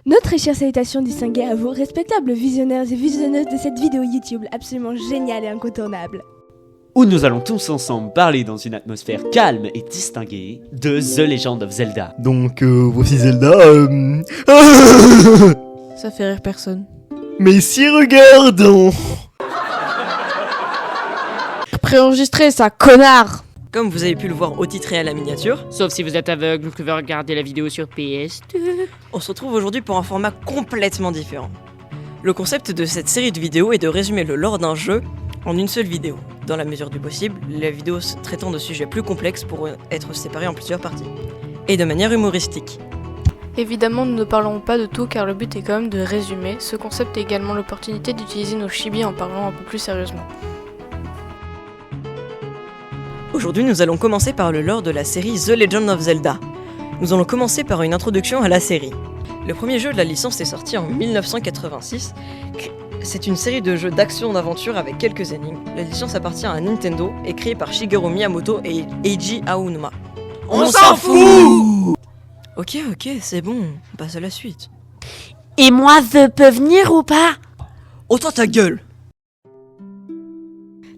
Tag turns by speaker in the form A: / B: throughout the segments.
A: Notre très chère salutation distinguée à vous, respectables visionnaires et visionneuses de cette vidéo YouTube absolument géniale et incontournable.
B: Où nous allons tous ensemble parler dans une atmosphère calme et distinguée de The Legend of Zelda.
C: Donc voici Zelda.
D: Ça fait rire personne.
C: Mais si regardons.
D: Préenregistré ça, connard!
E: Comme vous avez pu le voir au titre et à la miniature,
F: Sauf si vous êtes aveugle, vous pouvez regarder la vidéo sur PS2.
E: on se retrouve aujourd'hui pour un format complètement différent. Le concept de cette série de vidéos est de résumer le lore d'un jeu en une seule vidéo, dans la mesure du possible, la vidéo traitant de sujets plus complexes pour être séparée en plusieurs parties, et de manière humoristique.
D: Évidemment, nous ne parlerons pas de tout car le but est quand même de résumer. Ce concept est également l'opportunité d'utiliser nos chibis en parlant un peu plus sérieusement.
E: Aujourd'hui, nous allons commencer par le lore de la série The Legend of Zelda. Nous allons commencer par une introduction à la série. Le premier jeu de la licence est sorti en 1986. C'est une série de jeux d'action-d'aventure avec quelques énigmes. La licence appartient à Nintendo et créée par Shigeru Miyamoto et Eiji Aonuma.
B: On s'en fout!
E: Ok, c'est bon, on passe à la suite.
F: Et moi, je peux venir ou pas?
E: Oh toi ta gueule!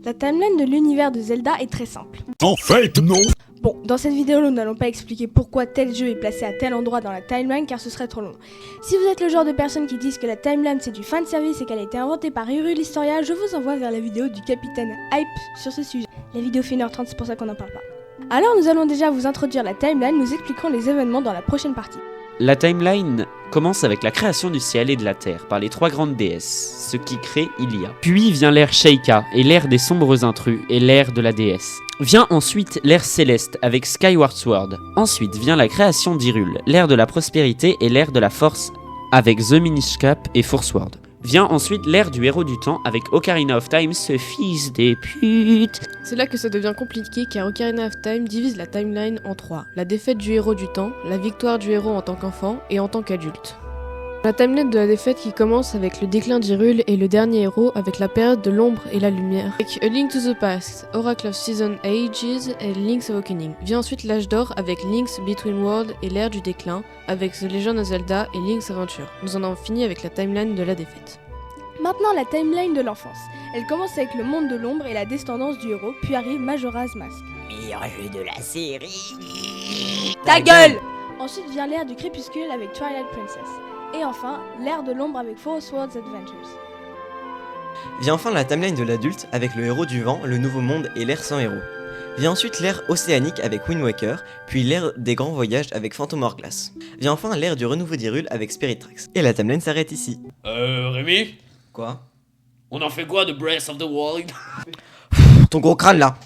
A: La timeline de l'univers de Zelda est très simple.
C: En fait, non.
A: Bon, dans cette vidéo, nous n'allons pas expliquer pourquoi tel jeu est placé à tel endroit dans la timeline car ce serait trop long. Si vous êtes le genre de personnes qui disent que la timeline c'est du fanservice et qu'elle a été inventée par Hyrule Historia, je vous envoie vers la vidéo du capitaine Hype sur ce sujet. La vidéo fait 1h30, c'est pour ça qu'on n'en parle pas. Alors nous allons déjà vous introduire la timeline, nous expliquerons les événements dans la prochaine partie.
B: La timeline commence avec la création du ciel et de la terre par les trois grandes déesses, ce qui crée Hylia. Puis vient l'ère Sheikah et l'ère des sombres intrus et l'ère de la déesse. Vient ensuite l'ère céleste avec Skyward Sword. Ensuite vient la création d'Hyrule, l'ère de la prospérité et l'ère de la force avec The Minish Cap et Force World. Vient ensuite l'ère du héros du temps avec Ocarina of Time, ce fils des putes.
D: C'est là que ça devient compliqué car Ocarina of Time divise la timeline en trois. La défaite du héros du temps, la victoire du héros en tant qu'enfant et en tant qu'adulte. La timeline de la défaite qui commence avec le déclin d'Hyrule et le dernier héros avec la période de l'ombre et la lumière. Avec A Link to the Past, Oracle of Season Ages et Link's Awakening. Vient ensuite l'âge d'or avec Link's Between Worlds et l'ère du déclin avec The Legend of Zelda et Link's Adventure. Nous en avons fini avec la timeline de la défaite.
A: Maintenant la timeline de l'enfance. Elle commence avec le monde de l'ombre et la descendance du héros, puis arrive Majora's Mask.
E: Meilleur jeu de la série.
A: Ta gueule! Ensuite vient l'ère du crépuscule avec Twilight Princess. Et enfin, l'ère de l'ombre avec Force World's Adventures.
G: Vient enfin la timeline de l'adulte avec le héros du vent, le nouveau monde et l'ère sans héros. Vient ensuite l'ère océanique avec Wind Waker, puis l'ère des grands voyages avec Phantom Hourglass. Vient enfin l'ère du renouveau d'Hyrule avec Spirit Tracks. Et la timeline s'arrête ici.
B: Rémi,
G: Quoi?
B: on en fait quoi de Breath of the Wild?
G: Ton gros crâne là!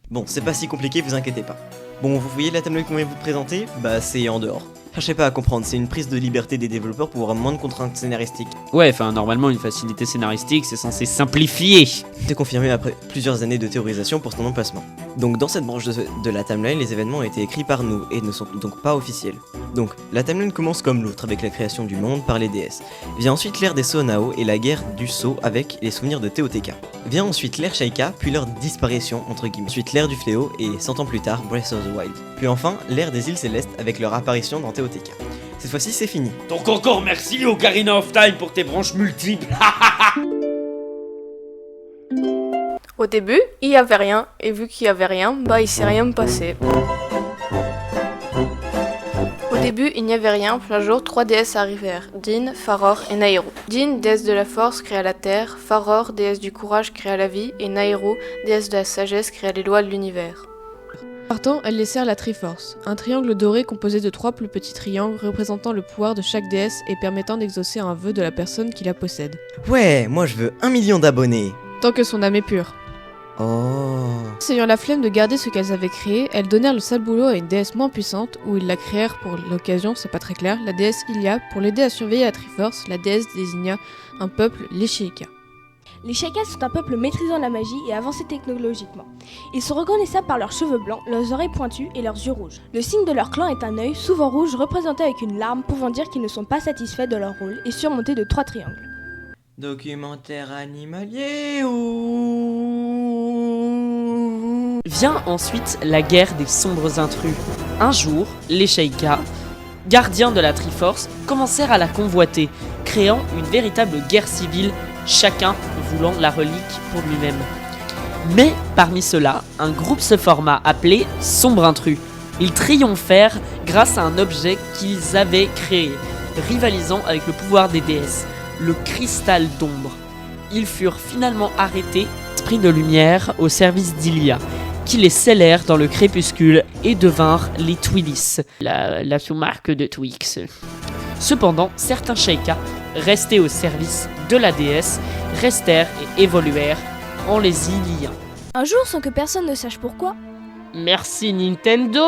G: Bon, c'est pas si compliqué, vous inquiétez pas. Bon, vous voyez la timeline qu'on vient vous présenter? Bah c'est en dehors. Cherchez pas à comprendre, c'est une prise de liberté des développeurs pour avoir moins de contraintes scénaristiques.
B: Ouais, enfin normalement une facilité scénaristique c'est censé simplifier.
G: C'est confirmé après plusieurs années de théorisation pour son emplacement. Donc dans cette branche de la timeline, les événements ont été écrits par nous et ne sont donc pas officiels. Donc la timeline commence comme l'autre avec la création du monde par les déesses. Vient ensuite l'ère des Sonao et la guerre du Sceau avec les souvenirs de Teotihuacan. Vient ensuite l'ère Sheikah, puis leur disparition entre guillemets. Ensuite l'ère du Fléau et 100 ans plus tard Breath of the Wild. Puis enfin l'ère des îles célestes avec leur apparition dans Teotihuacan. Cette fois-ci c'est fini.
B: Donc encore merci Ocarina of Time pour tes branches multiples.
D: Au début, il y avait rien, et vu qu'il y avait rien, bah il s'est rien passé. Au début, il n'y avait rien, puis un jour, 3 déesses arrivèrent, Din, Faror et Nahru. Din, déesse de la force, créa la terre, Faror, déesse du courage, créa la vie, et Nahru, déesse de la sagesse, créa les lois de l'univers. Partant, elles laissèrent la Triforce, un triangle doré composé de 3 plus petits triangles représentant le pouvoir de chaque déesse et permettant d'exaucer un vœu de la personne qui la possède.
G: Ouais, moi je veux 1 million d'abonnés.
D: Tant que son âme est pure.
G: Oh.
D: Ayant la flemme de garder ce qu'elles avaient créé, elles donnèrent le sale boulot à une déesse moins puissante, ou ils la créèrent pour l'occasion, c'est pas très clair, la déesse Hylia, pour l'aider à surveiller la Triforce, la déesse désigna un peuple, les Sheikah.
A: Les Sheikahs sont un peuple maîtrisant la magie et avancé technologiquement. Ils sont reconnaissables par leurs cheveux blancs, leurs oreilles pointues et leurs yeux rouges. Le signe de leur clan est un œil, souvent rouge, représenté avec une larme, pouvant dire qu'ils ne sont pas satisfaits de leur rôle, et surmonté de 3 triangles.
G: Documentaire animalier ou...
B: Vient ensuite la guerre des sombres intrus. Un jour, les Sheikah gardiens de la Triforce, commencèrent à la convoiter, créant une véritable guerre civile, chacun voulant la relique pour lui-même. Mais parmi ceux-là, un groupe se forma appelé Sombre Intrus. Ils triomphèrent grâce à un objet qu'ils avaient créé, rivalisant avec le pouvoir des déesses, le cristal d'ombre. Ils furent finalement arrêtés, esprits de lumière, au service d'Ilia, qui les scellèrent dans le crépuscule et devinrent les Twilies, la sous-marque de Twix. Cependant, certains Sheikah, restés au service de la déesse, restèrent et évoluèrent en les Iliens.
A: Un jour, sans que personne ne sache pourquoi,
F: Merci Nintendo.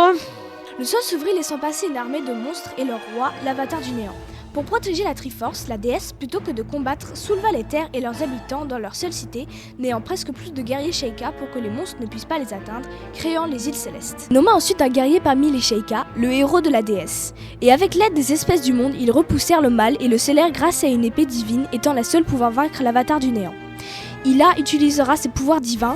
A: le sol s'ouvrit laissant passer une armée de monstres et leur roi, l'avatar du néant. Pour protéger la Triforce, la déesse, plutôt que de combattre, souleva les terres et leurs habitants dans leur seule cité, n'ayant presque plus de guerriers Sheikah pour que les monstres ne puissent pas les atteindre, créant les îles célestes. Nomma ensuite un guerrier parmi les Sheikah, le héros de la déesse. Et avec l'aide des espèces du monde, ils repoussèrent le mal et le scellèrent grâce à une épée divine, étant la seule pouvant vaincre l'avatar du néant. Ila utilisera ses pouvoirs divins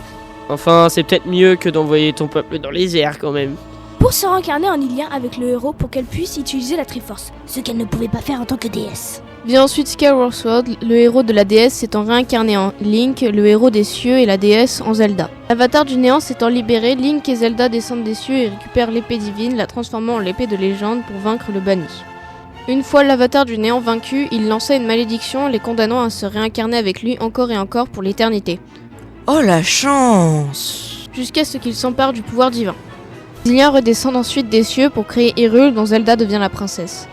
F: Enfin, c'est peut-être mieux que d'envoyer ton peuple dans les airs quand même.
A: pour se réincarner en Ilien avec le héros pour qu'elle puisse utiliser la Triforce, ce qu'elle ne pouvait pas faire en tant que déesse.
D: Vient ensuite Skyward Sword, le héros de la déesse s'étant réincarné en Link, le héros des cieux, et la déesse en Zelda. L'avatar du néant s'étant libéré, Link et Zelda descendent des cieux et récupèrent l'épée divine, la transformant en l'épée de légende pour vaincre le banni. Une fois l'avatar du néant vaincu, il lança une malédiction, les condamnant à se réincarner avec lui encore et encore pour l'éternité,
E: Oh la chance!
D: jusqu'à ce qu'il s'empare du pouvoir divin. Les Iliens redescendent ensuite des cieux pour créer Hyrule, dont Zelda devient la princesse.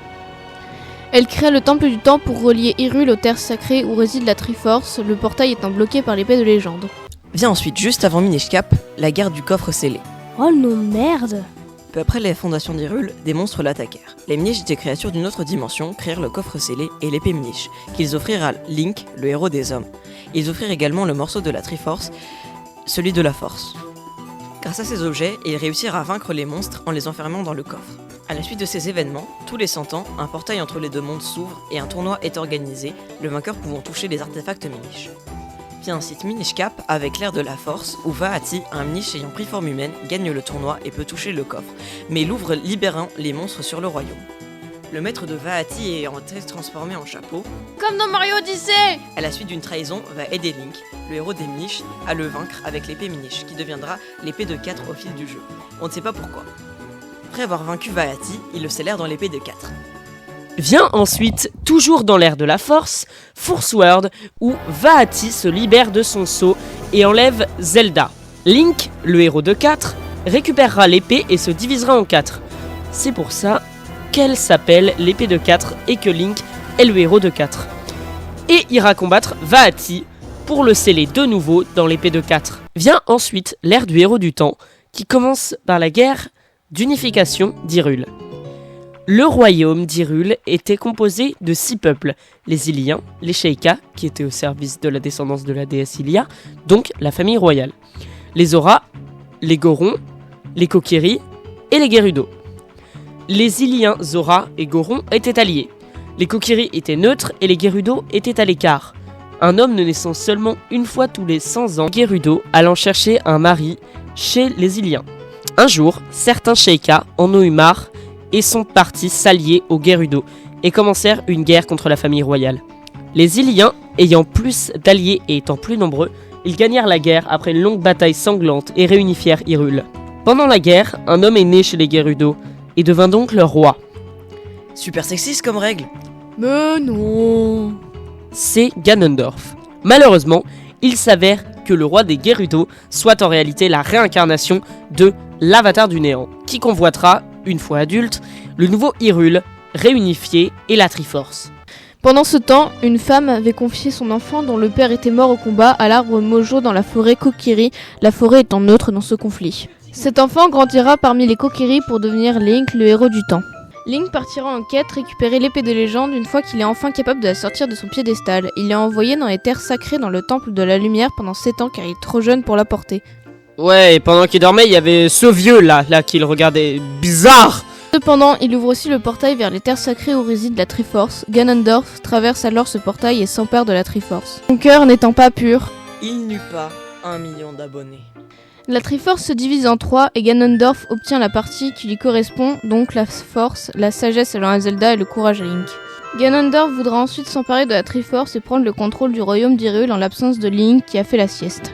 D: Elle crée le temple du temps pour relier Hyrule aux terres sacrées où réside la Triforce, le portail étant bloqué par l'épée de légende.
E: Vient ensuite, juste avant Minish Cap, la guerre du coffre scellé.
A: Oh non, merde!
E: Peu après la fondation d'Hyrule, des monstres l'attaquèrent. Les Minish, des créatures d'une autre dimension, créèrent le coffre scellé et l'épée Minish, qu'ils offrirent à Link, le héros des hommes. Ils offrirent également le morceau de la Triforce, celui de la Force. Grâce à ces objets, ils réussirent à vaincre les monstres en les enfermant dans le coffre. À la suite de ces événements, tous les 100 ans, un portail entre les deux mondes s'ouvre et un tournoi est organisé, le vainqueur pouvant toucher les artefacts Minish. Vient ensuite Minish Cap avec l'ère de la Force, où Vahati, un Minish ayant pris forme humaine, gagne le tournoi et peut toucher le coffre, mais l'ouvre libérant les monstres sur le royaume. Le maître de Vahati ayant été transformé en chapeau,
D: Comme dans Mario Odyssey!
E: à la suite d'une trahison, va aider Link, le héros des Minish, à le vaincre avec l'épée Minish, qui deviendra l'épée de 4 au fil du jeu. On ne sait pas pourquoi. Après avoir vaincu Vahati, il le scellère dans l'épée de 4.
F: Vient ensuite, toujours dans l'ère de la force, Force World, où Vahati se libère de son sceau et enlève Zelda. Link, le héros de 4, récupérera l'épée et se divisera en 4. C'est pour ça qu'elle s'appelle l'épée de 4 et que Link est le héros de 4. Et ira combattre Vahati pour le sceller de nouveau dans l'épée de 4. Vient ensuite l'ère du héros du temps, qui commence par la guerre d'unification d'Hyrule. Le royaume d'Hyrule était composé de 6 peuples, les Iliens, les Sheikah, qui étaient au service de la descendance de la déesse Ilia, donc la famille royale, les Zora, les Gorons, les Kokiri et les Gerudo. Les Iliens, Zora et Goron étaient alliés, les Kokiri étaient neutres et les Gerudo étaient à l'écart. Un homme ne naissant seulement une fois tous les 100 ans, Gerudo allant chercher un mari chez les Iliens. Un jour, certains Sheikah en ont eu marre et sont partis s'allier aux Gerudo et commencèrent une guerre contre la famille royale. Les Iliens, ayant plus d'alliés et étant plus nombreux, ils gagnèrent la guerre après une longue bataille sanglante et réunifièrent Hyrule. Pendant la guerre, un homme est né chez les Gerudo et devint donc leur roi.
E: Super sexiste comme règle.
D: Mais non!
F: C'est Ganondorf. Malheureusement, il s'avère que le roi des Gerudo soit en réalité la réincarnation de l'avatar du néant, qui convoitera, une fois adulte, le nouveau Hyrule, réunifié et la Triforce.
D: Pendant ce temps, une femme avait confié son enfant dont le père était mort au combat à l'arbre Mojo dans la forêt Kokiri, la forêt étant neutre dans ce conflit. Cet enfant grandira parmi les Kokiri pour devenir Link, le héros du temps. Link partira en quête récupérer l'épée de légende une fois qu'il est enfin capable de la sortir de son piédestal. Il est envoyé dans les terres sacrées dans le temple de la lumière pendant 7 ans car il est trop jeune pour la porter.
F: Ouais, et pendant qu'il dormait, il y avait ce vieux là qui le regardait bizarre.
D: Cependant, il ouvre aussi le portail vers les terres sacrées où réside la Triforce. Ganondorf traverse alors ce portail et s'empare de la Triforce. Son cœur n'étant pas pur,
E: Il n'eut pas 1 million d'abonnés.
D: La Triforce se divise en 3 et Ganondorf obtient la partie qui lui correspond, donc la force, la sagesse allant à Zelda et le courage à Link. Ganondorf voudra ensuite s'emparer de la Triforce et prendre le contrôle du royaume d'Hyrule en l'absence de Link qui a fait la sieste.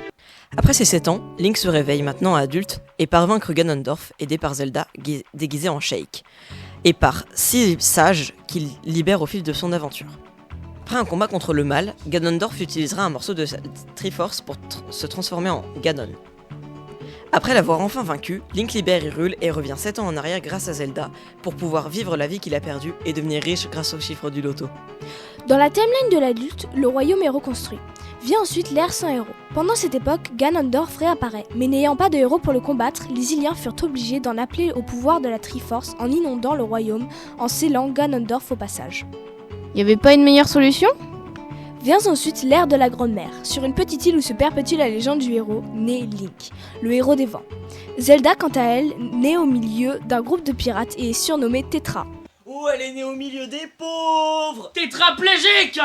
E: Après ses 7 ans, Link se réveille maintenant adulte et part vaincre Ganondorf, aidé par Zelda déguisée en Sheik, et par 6 sages qu'il libère au fil de son aventure. Après un combat contre le mal, Ganondorf utilisera un morceau de sa Triforce pour se transformer en Ganon. Après l'avoir enfin vaincu, Link libère Hyrule et revient 7 ans en arrière grâce à Zelda pour pouvoir vivre la vie qu'il a perdue et devenir riche grâce aux chiffres du loto.
A: Dans la timeline de l'adulte, le royaume est reconstruit. Vient ensuite l'ère sans héros. Pendant cette époque, Ganondorf réapparaît, mais n'ayant pas de héros pour le combattre, les Iliens furent obligés d'en appeler au pouvoir de la Triforce en inondant le royaume, en scellant Ganondorf au passage.
D: Y avait pas une meilleure solution ?
A: Vient ensuite l'ère de la Grande Mer, sur une petite île où se perpétue la légende du héros, né Link, le héros des vents. Zelda, quant à elle, naît au milieu d'un groupe de pirates et est surnommée Tetra.
G: Oh, elle est née au milieu des pauvres!
F: Tétraplégique!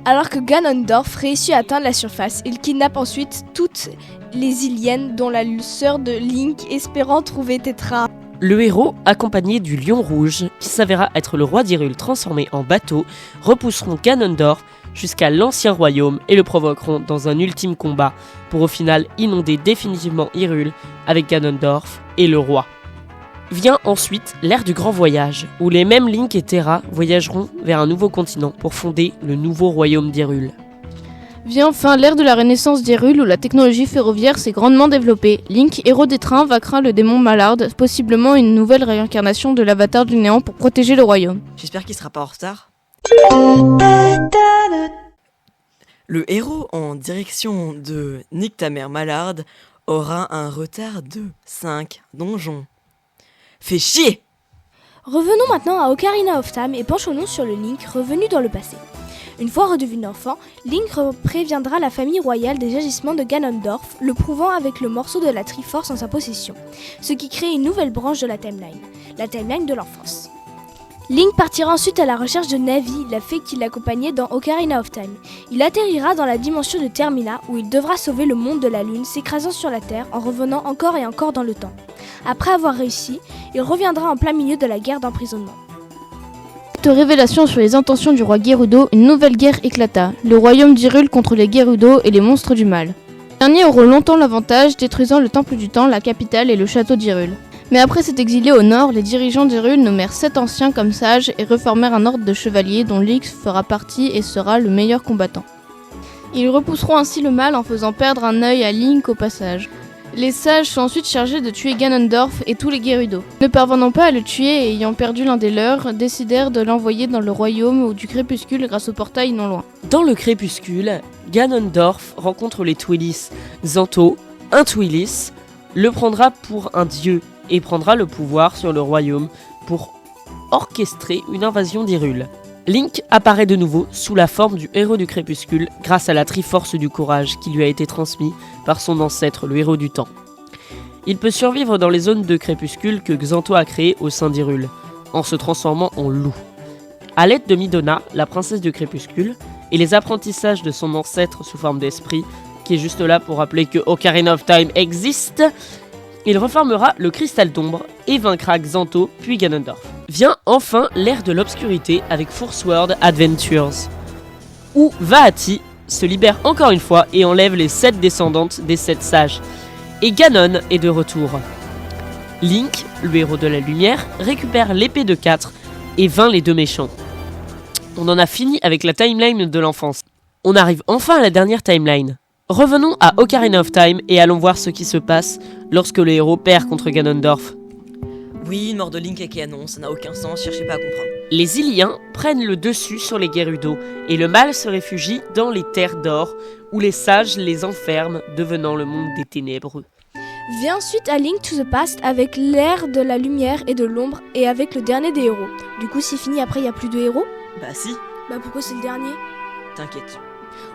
A: Alors que Ganondorf réussit à atteindre la surface, il kidnappe ensuite toutes les Iliennes, dont la sœur de Link, espérant trouver Tetra.
F: Le héros, accompagné du Lion Rouge, qui s'avéra être le roi d'Hyrule transformé en bateau, repousseront Ganondorf jusqu'à l'ancien royaume et le provoqueront dans un ultime combat pour au final inonder définitivement Hyrule avec Ganondorf et le roi. Vient ensuite l'ère du grand voyage, où les mêmes Link et Terra voyageront vers un nouveau continent pour fonder le nouveau royaume d'Hyrule.
D: Vient enfin l'ère de la renaissance d'Hyrule où la technologie ferroviaire s'est grandement développée. Link, héros des trains, vaincra le démon Malard, possiblement une nouvelle réincarnation de l'avatar du néant pour protéger le royaume.
E: J'espère qu'il sera pas en retard. Le héros en direction de Nick ta mère Malard aura un retard de 5 donjons. Fait chier!
A: Revenons maintenant à Ocarina of Time et penchons-nous sur le Link revenu dans le passé. Une fois redevenu enfant, Link préviendra la famille royale des agissements de Ganondorf, le prouvant avec le morceau de la Triforce en sa possession, ce qui crée une nouvelle branche de la timeline de l'enfance. Link partira ensuite à la recherche de Navi, la fée qui l'accompagnait dans Ocarina of Time. Il atterrira dans la dimension de Termina où il devra sauver le monde de la Lune, s'écrasant sur la Terre en revenant encore et encore dans le temps. Après avoir réussi, il reviendra en plein milieu de la guerre d'emprisonnement.
D: Révélation sur les intentions du roi Gerudo, une nouvelle guerre éclata, le royaume d'Hyrule contre les Gerudo et les monstres du mal. Les derniers auront longtemps l'avantage, détruisant le Temple du Temps, la capitale et le château d'Hyrule. Mais après s'être exilés au nord, les dirigeants d'Hyrule nommèrent 7 anciens comme sages et reformèrent un ordre de chevaliers dont Link fera partie et sera le meilleur combattant. Ils repousseront ainsi le mal en faisant perdre un œil à Link au passage. Les sages sont ensuite chargés de tuer Ganondorf et tous les Gerudo. Ne parvenant pas à le tuer et ayant perdu l'un des leurs, décidèrent de l'envoyer dans le royaume du crépuscule grâce au portail non loin.
F: Dans le crépuscule, Ganondorf rencontre les Twilight. Xanto, un Twilight, le prendra pour un dieu et prendra le pouvoir sur le royaume pour orchestrer une invasion d'Hyrule. Link apparaît de nouveau sous la forme du héros du crépuscule grâce à la Triforce du courage qui lui a été transmise par son ancêtre, le héros du temps. Il peut survivre dans les zones de crépuscule que Xanto a créées au sein d'Hyrule, en se transformant en loup. A l'aide de Midona, la princesse du crépuscule, et les apprentissages de son ancêtre sous forme d'esprit, qui est juste là pour rappeler que Ocarina of Time existe, il reformera le cristal d'ombre et vaincra Xanto puis Ganondorf. Vient enfin l'ère de l'obscurité avec Four Swords Adventures, où Vaati se libère encore une fois et enlève les 7 descendantes des 7 sages. Et Ganon est de retour. Link, le héros de la lumière, récupère l'épée de 4 et vainc les 2 méchants. On en a fini avec la timeline de l'enfance. On arrive enfin à la dernière timeline. Revenons à Ocarina of Time et allons voir ce qui se passe lorsque le héros perd contre Ganondorf.
E: Oui, une mort de Link et Ganon, ça n'a aucun sens, cherchez pas à comprendre.
F: Les Iliens prennent le dessus sur les Gerudo et le mal se réfugie dans les terres d'or où les sages les enferment, devenant le monde des ténébreux.
A: Vient ensuite A Link to the Past avec l'ère de la lumière et de l'ombre et avec le dernier des héros. Du coup, c'est fini, après il n'y a plus de héros?
E: Bah si,
A: Bah pourquoi c'est le dernier?
E: t'inquiète.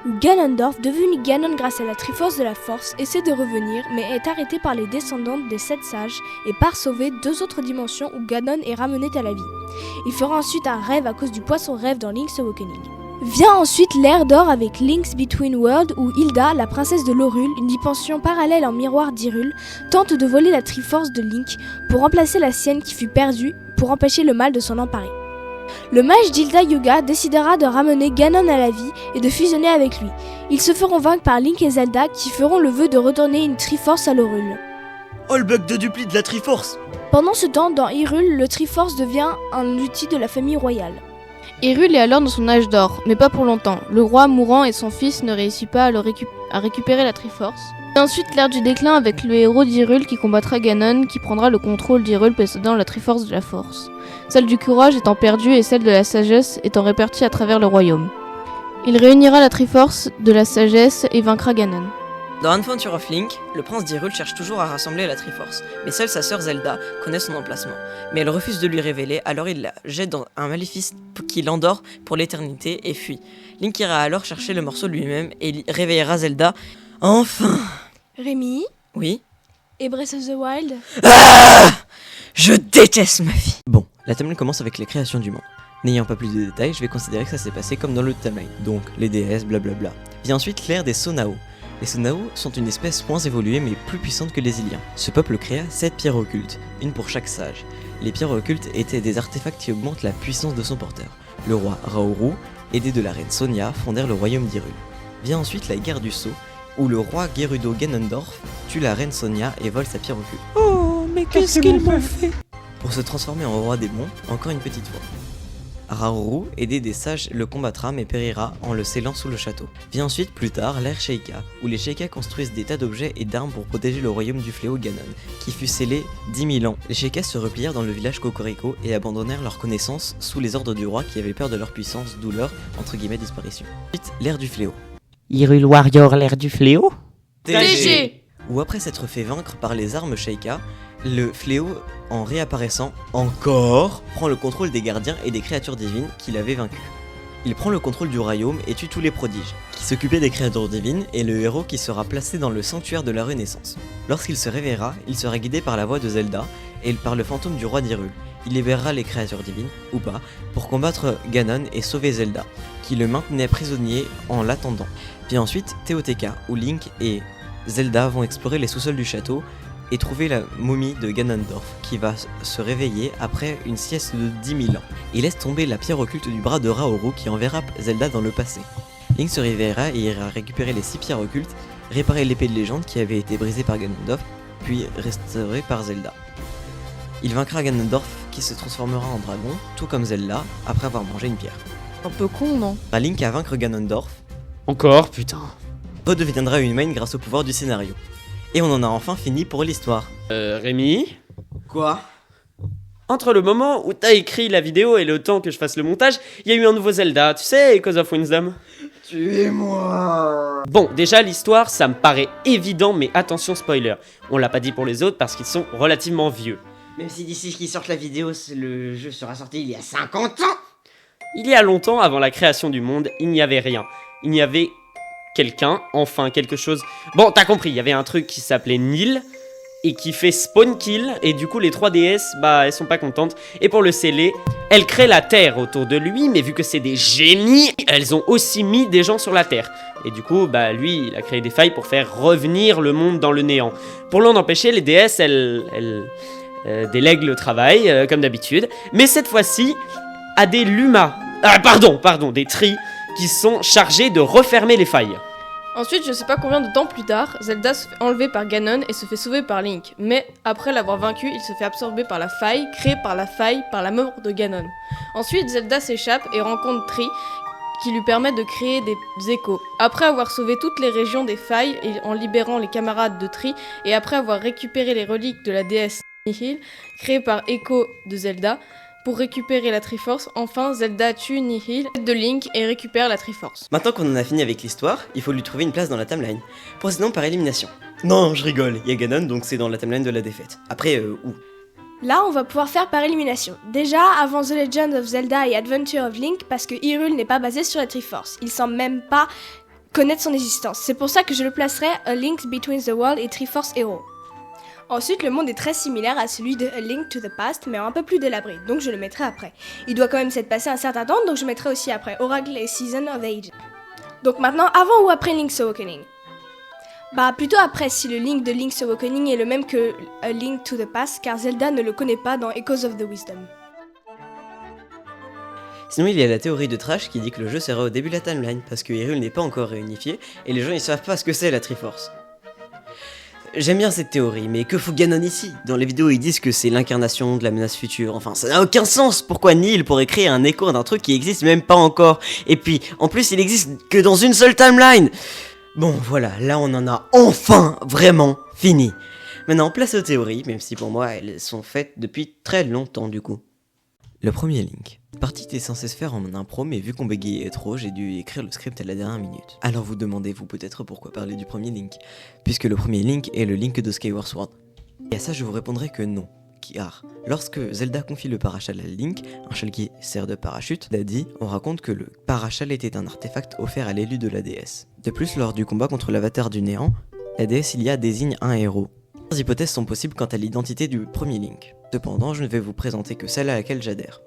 A: Où Ganondorf, devenu Ganon grâce à la Triforce de la Force, essaie de revenir, mais est arrêté par les descendantes des 7 sages et part sauver 2 autres dimensions où Ganon est ramené à la vie. Il fera ensuite un rêve à cause du poisson rêve dans Link's Awakening. Vient ensuite l'ère d'or avec Link's Between Worlds où Hilda, la princesse de l'Horule, une dimension parallèle en miroir d'Hyrule, tente de voler la Triforce de Link pour remplacer la sienne qui fut perdue pour empêcher le mal de s'en emparer. Le mage d'Hilda Yuga décidera de ramener Ganon à la vie et de fusionner avec lui. Ils se feront vaincre par Link et Zelda qui feront le vœu de redonner une Triforce à l'Horule.
C: Oh le bug de dupli de la Triforce.
A: Pendant ce temps, dans Hyrule, le Triforce devient un outil de la famille royale.
D: Hyrule est alors dans son âge d'or, mais pas pour longtemps. Le roi mourant et son fils ne réussissent pas à récupérer la Triforce. Et ensuite l'ère du déclin avec le héros d'Hyrule qui combattra Ganon, qui prendra le contrôle d'Hyrule possédant la Triforce de la Force. Celle du courage étant perdue et celle de la sagesse étant répartie à travers le royaume. Il réunira la Triforce de la sagesse et vaincra Ganon.
E: Dans Adventure of Link, le prince d'Hyrule cherche toujours à rassembler la Triforce, mais seule sa sœur Zelda connaît son emplacement. Mais elle refuse de lui révéler, alors il la jette dans un maléfice qui l'endort pour l'éternité et fuit. Link ira alors chercher le morceau lui-même et réveillera Zelda. Enfin!
A: Rémi
E: Oui?
A: et Breath of the Wild.
E: Ah! Je déteste ma vie! Bon, la timeline commence avec les créations du monde. N'ayant pas plus de détails, je vais considérer que ça s'est passé comme dans le timeline, donc les déesses, blablabla. Vient ensuite l'ère des Sonao. Les Sonao sont une espèce moins évoluée mais plus puissante que les Iliens. Ce peuple créa 7 pierres occultes, une pour chaque sage. Les pierres occultes étaient des artefacts qui augmentent la puissance de son porteur. Le roi Raoru, aidé de la reine Sonia, fondèrent le royaume d'Hyrule. Vient ensuite la guerre du Sceau, où le roi Gerudo Ganondorf tue la reine Sonia et vole sa pierre occulte.
F: Oh, mais qu'est-ce qu'ils m'ont fait?
E: Pour se transformer en roi démon, encore une petite fois. Raoru, aidé des sages, le combattra mais périra en le scellant sous le château. Vient ensuite, plus tard, l'ère Sheikah, où les Sheikah construisent des tas d'objets et d'armes pour protéger le royaume du fléau Ganon, qui fut scellé 10 000 ans. Les Sheikah se replièrent dans le village Cocorico et abandonnèrent leur connaissance sous les ordres du roi qui avait peur de leur puissance, d'où leur, entre guillemets, disparition. Ensuite, l'ère du fléau.
F: Hyrule Warrior, l'ère du fléau?
D: TG!
E: Où après s'être fait vaincre par les armes Sheikah, le fléau, en réapparaissant encore, prend le contrôle des gardiens et des créatures divines qu'il avait vaincus. Il prend le contrôle du royaume et tue tous les prodiges, qui s'occupaient des créatures divines, et le héros qui sera placé dans le sanctuaire de la Renaissance. Lorsqu'il se réveillera, il sera guidé par la voix de Zelda et par le fantôme du roi d'Hyrule. Il libérera les créatures divines, ou pas, pour combattre Ganon et sauver Zelda, qui le maintenait prisonnier en l'attendant. Puis ensuite, Teoteka, où Link et Zelda vont explorer les sous-sols du château et trouver la momie de Ganondorf qui va se réveiller après une sieste de 10 000 ans. Il laisse tomber la pierre occulte du bras de Raoru qui enverra Zelda dans le passé. Link se réveillera et ira récupérer les 6 pierres occultes, réparer l'épée de légende qui avait été brisée par Ganondorf, puis restaurée par Zelda. Il vaincra Ganondorf qui se transformera en dragon, tout comme Zelda, après avoir mangé une pierre.
D: Un peu con, non?
E: Link à vaincre Ganondorf,
B: Encore, putain.
E: redeviendra humaine grâce au pouvoir du scénario. Et on en a enfin fini pour l'histoire.
B: Rémi?
G: Quoi?
B: Entre le moment où t'as écrit la vidéo et le temps que je fasse le montage, il y a eu un nouveau Zelda, tu sais, Echoes of Wisdom.
C: Tuez-moi.
B: Bon, déjà l'histoire, ça me paraît évident, mais attention spoiler. On l'a pas dit pour les autres parce qu'ils sont relativement vieux.
G: Même si d'ici qu'ils sortent la vidéo, le jeu sera sorti il y a 50 ans.
B: Il y a longtemps, avant la création du monde, il n'y avait rien. Il n'y avait quelqu'un, enfin quelque chose... Bon, t'as compris, il y avait un truc qui s'appelait Nil, et qui fait spawn kill, et du coup les 3 déesses, bah elles sont pas contentes, et pour le sceller, elles créent la terre autour de lui, mais vu que c'est des génies, elles ont aussi mis des gens sur la terre. Et du coup, bah lui, il a créé des failles pour faire revenir le monde dans le néant. Pour l'en empêcher, les déesses, elles délèguent le travail, comme d'habitude, mais cette fois-ci, à des Lumas, des Tri, qui sont chargés de refermer les failles.
D: Ensuite, je sais pas combien de temps plus tard, Zelda se fait enlever par Ganon et se fait sauver par Link. Mais après l'avoir vaincu, il se fait absorber par la faille, créée par la mort de Ganon. Ensuite, Zelda s'échappe et rencontre Tri, qui lui permet de créer des échos. Après avoir sauvé toutes les régions des failles et en libérant les camarades de Tri, et après avoir récupéré les reliques de la déesse Nihil, créée par Echo de Zelda, pour récupérer la Triforce, enfin Zelda tue Nihil de Link et récupère la Triforce.
E: Maintenant qu'on en a fini avec l'histoire, il faut lui trouver une place dans la timeline. Procédons par élimination. Non, je rigole, il y a Ganon donc c'est dans la timeline de la défaite. Après, où?
A: Là, on va pouvoir faire par élimination. Déjà, avant The Legend of Zelda et Adventure of Link, parce que Hyrule n'est pas basé sur la Triforce. Il semble même pas connaître son existence. C'est pour ça que je le placerai A Link Between the World et Triforce Hero. Ensuite, le monde est très similaire à celui de A Link to the Past, mais un peu plus délabré, donc je le mettrai après. Il doit quand même s'être passé un certain temps, donc je mettrai aussi après Oracle et Season of Age. Donc maintenant, avant ou après Link's Awakening? Bah plutôt après, si le Link de Link's Awakening est le même que A Link to the Past, car Zelda ne le connaît pas dans Echoes of the Wisdom.
G: Sinon, il y a la théorie de Trash qui dit que le jeu sera au début de la timeline, parce que Hyrule n'est pas encore réunifié, et les gens ils savent pas ce que c'est la Triforce. J'aime bien cette théorie, mais que fout Ganon ici? Dans les vidéos ils disent que c'est l'incarnation de la menace future, enfin ça n'a aucun sens. Pourquoi Neil pourrait créer un écho d'un truc qui existe même pas encore? Et puis, en plus il existe que dans une seule timeline. Bon voilà, là on en a enfin vraiment fini. Maintenant place aux théories, même si pour moi elles sont faites depuis très longtemps du coup. Le premier Link. La partie était censée se faire en impro, mais vu qu'on bégayait trop, j'ai dû écrire le script à la dernière minute. Alors vous demandez-vous peut-être pourquoi parler du premier Link, puisque le premier Link est le Link de Skyward Sword. Et à ça je vous répondrai que non, car lorsque Zelda confie le parachal à Link, un shell qui sert de parachute, Daddy, on raconte que le parachal était un artefact offert à l'élu de la déesse. De plus, lors du combat contre l'avatar du néant, la déesse Ilia désigne un héros. Plusieurs hypothèses sont possibles quant à l'identité du premier Link. Cependant, je ne vais vous présenter que celle à laquelle j'adhère.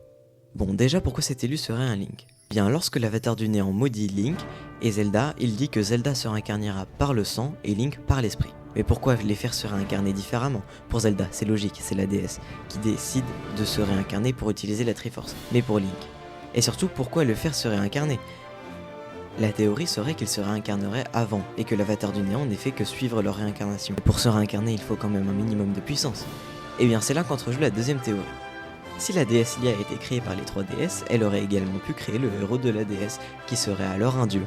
G: Bon, déjà, pourquoi cet élu serait un Link? Bien, lorsque l'avatar du néant maudit Link et Zelda, il dit que Zelda se réincarnera par le sang et Link par l'esprit. Mais pourquoi les faire se réincarner différemment? Pour Zelda, c'est logique, c'est la déesse qui décide de se réincarner pour utiliser la Triforce. Mais pour Link. Et surtout, pourquoi le faire se réincarner? La théorie serait qu'il se réincarnerait avant, et que l'avatar du néant n'ait fait que suivre leur réincarnation. Et pour se réincarner, il faut quand même un minimum de puissance. Et bien c'est là qu'entrejoue la deuxième théorie. Si la déesse Ilia a été créée par les 3 déesses, elle aurait également pu créer le héros de la déesse, qui serait alors un dieu.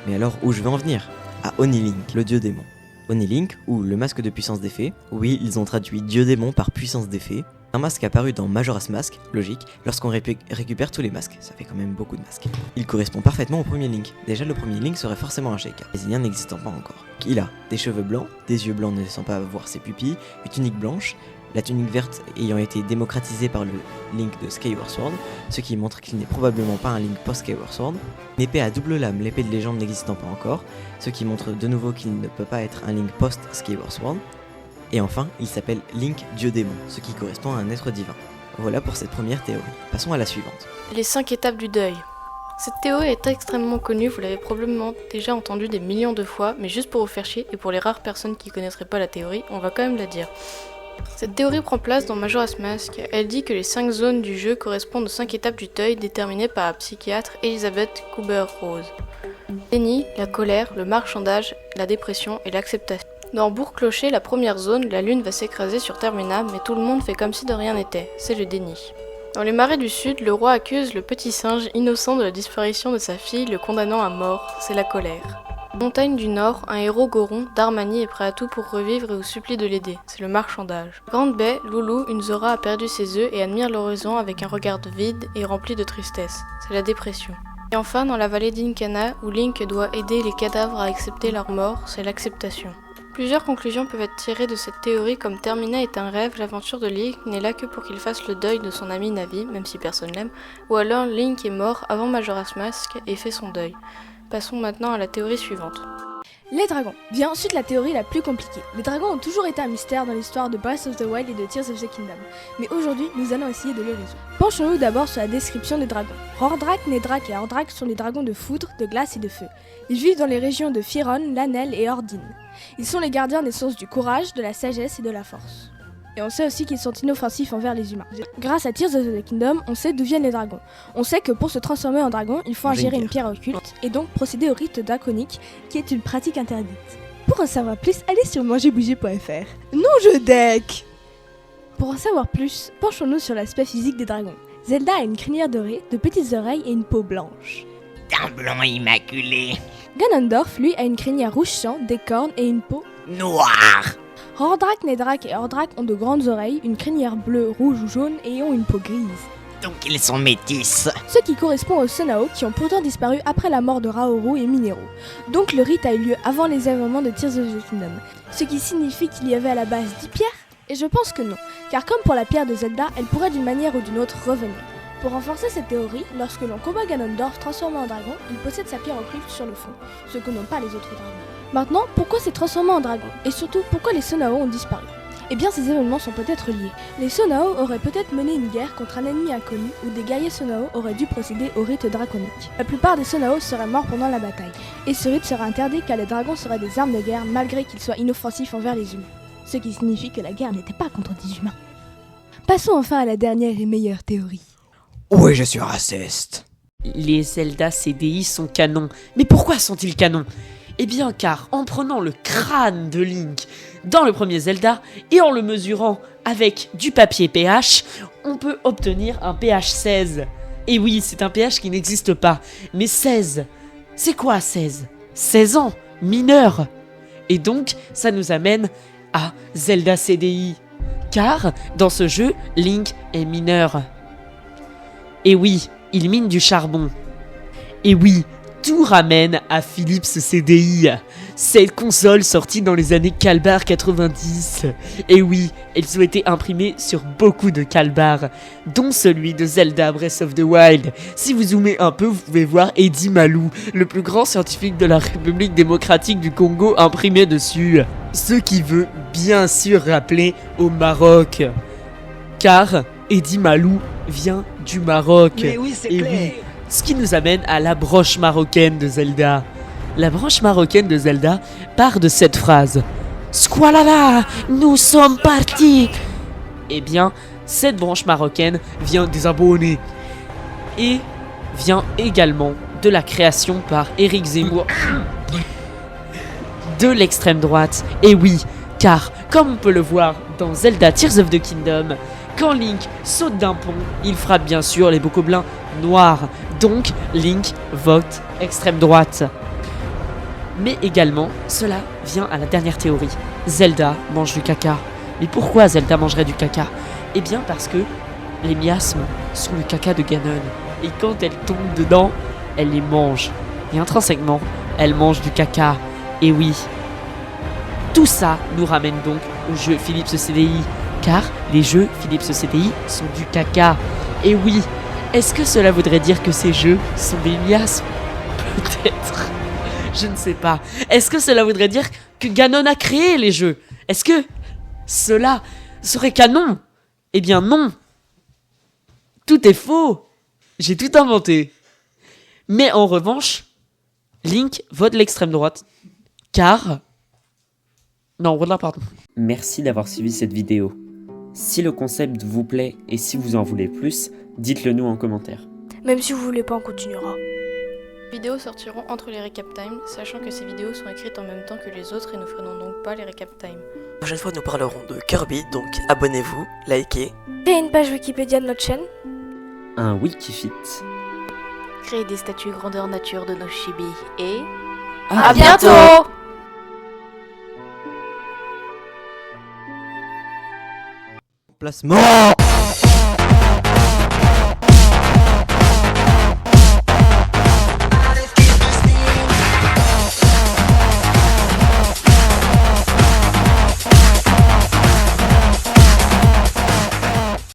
G: Mais alors où je vais en venir? À Oni-Link, le dieu démon. Oni-Link, ou le masque de puissance des fées, oui, ils ont traduit dieu démon par puissance des fées, un masque apparu dans Majora's Mask, logique, lorsqu'on récupère tous les masques, ça fait quand même beaucoup de masques. Il correspond parfaitement au premier Link. Déjà le premier Link serait forcément un Sheikah, les Iliens n'existant pas encore. Il a des cheveux blancs, des yeux blancs ne laissant pas voir ses pupilles, une tunique blanche, la tunique verte ayant été démocratisée par le Link de Skyward Sword, ce qui montre qu'il n'est probablement pas un Link post-Skyward Sword, une épée à double lame, l'épée de légende n'existant pas encore, ce qui montre de nouveau qu'il ne peut pas être un Link post-Skyward Sword, et enfin, il s'appelle Link Dieu Démon, ce qui correspond à un être divin. Voilà pour cette première théorie. Passons à la suivante.
D: Les 5 étapes du deuil. Cette théorie est extrêmement connue, vous l'avez probablement déjà entendue des millions de fois, mais juste pour vous faire chier, et pour les rares personnes qui connaisseraient pas la théorie, on va quand même la dire. Cette théorie prend place dans Majora's Mask. Elle dit que les 5 zones du jeu correspondent aux 5 étapes du deuil déterminées par la psychiatre Elizabeth Kubler-Ross. Le déni, la colère, le marchandage, la dépression et l'acceptation. Dans Bourg-Clocher, la première zone, la lune va s'écraser sur Termina, mais tout le monde fait comme si de rien n'était. C'est le déni. Dans les marais du sud, le roi accuse le petit singe innocent de la disparition de sa fille, le condamnant à mort. C'est la colère. Montagne du Nord, un héros goron, Darmani est prêt à tout pour revivre et vous supplie de l'aider. C'est le marchandage. Grande baie, Loulou, une Zora a perdu ses œufs et admire l'horizon avec un regard vide et rempli de tristesse. C'est la dépression. Et enfin, dans la vallée d'Inkana, où Link doit aider les cadavres à accepter leur mort, c'est l'acceptation. Plusieurs conclusions peuvent être tirées de cette théorie, comme Termina est un rêve, l'aventure de Link n'est là que pour qu'il fasse le deuil de son ami Navi, même si personne l'aime, ou alors Link est mort avant Majora's Mask et fait son deuil. Passons maintenant à la théorie suivante.
A: Les dragons. Vient ensuite la théorie la plus compliquée. Les dragons ont toujours été un mystère dans l'histoire de Breath of the Wild et de Tears of the Kingdom. Mais aujourd'hui, nous allons essayer de les résoudre. Penchons-nous d'abord sur la description des dragons. Rordrak, Nedrak et Ordrak sont les dragons de foudre, de glace et de feu. Ils vivent dans les régions de Firon, Lanel et Ordine. Ils sont les gardiens des sources du courage, de la sagesse et de la force. Et on sait aussi qu'ils sont inoffensifs envers les humains. Grâce à Tears of the Kingdom, on sait d'où viennent les dragons. On sait que pour se transformer en dragon, il faut ingérer une pierre occulte et donc procéder au rite draconique, qui est une pratique interdite. Pour en savoir plus, allez sur mangerbouger.fr. Non, je deck! Pour en savoir plus, penchons-nous sur l'aspect physique des dragons. Zelda a une crinière dorée, de petites oreilles et une peau blanche.
H: Un blanc immaculé.
A: Ganondorf, lui, a une crinière rouge sang, des cornes et une peau
H: Noir.
A: Rordrak, Nedrak et Ordrak ont de grandes oreilles, une crinière bleue, rouge ou jaune et ont une peau grise.
H: Donc ils sont métis.
A: Ce qui correspond aux Sunao qui ont pourtant disparu après la mort de Raoru et Mineru. Donc le rite a eu lieu avant les événements de Tears of the Kingdom. Ce qui signifie qu'il y avait à la base 10 pierres? Et je pense que non, car comme pour la pierre de Zelda, elle pourrait d'une manière ou d'une autre revenir. Pour renforcer cette théorie, lorsque l'on combat Ganondorf transformé en dragon, il possède sa pierre occulte sur le front, ce que n'ont pas les autres dragons. Maintenant, pourquoi s'est transformé en dragon? Et surtout, pourquoi les Sunao ont disparu? Eh bien, ces événements sont peut-être liés. Les Sonao auraient peut-être mené une guerre contre un ennemi inconnu, ou des guerriers Sonao auraient dû procéder au rite draconique. La plupart des Sonao seraient morts pendant la bataille, et ce rite serait interdit car les dragons seraient des armes de guerre malgré qu'ils soient inoffensifs envers les humains. Ce qui signifie que la guerre n'était pas contre des humains. Passons enfin à la dernière et meilleure théorie.
G: Oui, je suis raciste.
B: Les Zelda CDI sont canons. Mais pourquoi sont-ils canons? Eh bien car en prenant le crâne de Link dans le premier Zelda et en le mesurant avec du papier pH, on peut obtenir un pH 16. Et oui, c'est un pH qui n'existe pas, mais 16. C'est quoi 16? 16 ans, mineur. Et donc, ça nous amène à Zelda CDI. Car, dans ce jeu, Link est mineur. Et oui, il mine du charbon. Et oui, tout ramène à Philips CDI, cette console sortie dans les années Calbar 90. Et oui, elles ont été imprimées sur beaucoup de Calbar, dont celui de Zelda Breath of the Wild. Si vous zoomez un peu, vous pouvez voir Eddie Malou, le plus grand scientifique de la République démocratique du Congo, imprimé dessus. Ce qui veut bien sûr rappeler au Maroc. Car Eddie Malou vient du Maroc.
C: Mais oui, c'est
B: Et
C: clair.
B: oui, ce qui nous amène à la broche marocaine de Zelda. La broche marocaine de Zelda part de cette phrase. Squalala, nous sommes partis. Eh bien, cette branche marocaine vient des abonnés. Et vient également de la création par Éric Zemmour de l'extrême droite. Et oui, car comme on peut le voir dans Zelda Tears of the Kingdom, quand Link saute d'un pont, il frappe bien sûr les bokoblins noirs. Donc Link vote extrême droite. Mais également, cela vient à la dernière théorie. Zelda mange du caca. Mais pourquoi Zelda mangerait du caca? Eh bien parce que les miasmes sont le caca de Ganon. Et quand elle tombe dedans, elle les mange. Et intrinsèquement, elle mange du caca. Et oui. Tout ça nous ramène donc au jeu Philips CDI. Car les jeux Philips CDI sont du caca. Et oui, est-ce que cela voudrait dire que ces jeux sont des miasmes? Peut-être. Je ne sais pas. Est-ce que cela voudrait dire que Ganon a créé les jeux? Est-ce que cela serait canon? Eh bien non. Tout est faux. J'ai tout inventé. Mais en revanche, Link vote l'extrême droite. Car... Non, voilà, pardon. Merci d'avoir suivi cette vidéo. Si le concept vous plaît et si vous en voulez plus, dites-le nous en commentaire.
A: Même si vous voulez pas, on continuera.
D: Les vidéos sortiront entre les recap time, sachant que ces vidéos sont écrites en même temps que les autres et nous ferons donc pas les recap time.
E: La prochaine fois, nous parlerons de Kirby, donc abonnez-vous, likez.
A: Créer une page Wikipédia de notre chaîne.
B: Un Wikifit.
I: Créer des statues grandeur nature de nos chibi et...
A: À bientôt.
G: Placement.